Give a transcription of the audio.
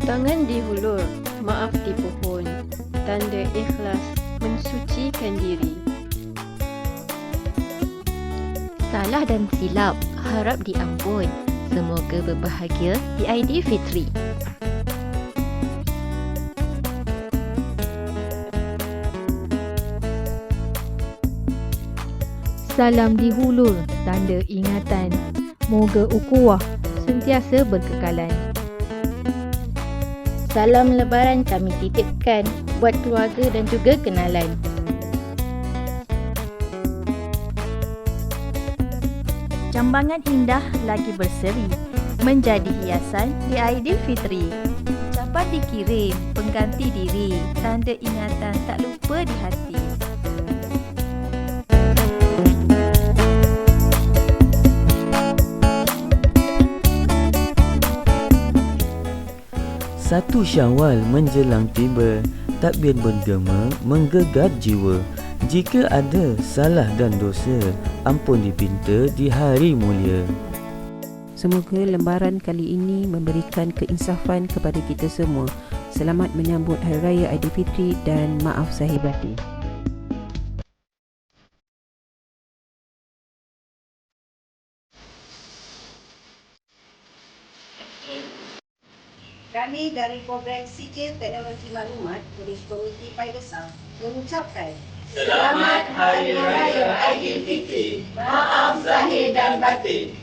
Tangan dihulur, maaf dipohon, tanda ikhlas mensucikan diri. Salah dan silap harap diampun. Semoga berbahagia di Aidilfitri. Salam dihulur, tanda ingatan. Moga ukhuwah sentiasa berkekalan. Salam lebaran kami titipkan buat keluarga dan juga kenalan. Jambangan indah lagi berseri, menjadi hiasan di Aidilfitri. Ucapan dikirim, pengganti diri, tanda ingatan tak lupa di hati. Satu Syawal menjelang tiba, takbir bergema menggegar jiwa. Jika ada salah dan dosa, ampun dipinta di hari mulia. Semoga lembaran kali ini memberikan keinsafan kepada kita semua. Selamat menyambut Hari Raya Aidilfitri dan maaf zahir batin. Kami dari Program Sikil Teknologi Maklumat Polis Komiti Paigesang mengucapkan Selamat Hari Raya Aidilfitri. Maaf zahir dan batin.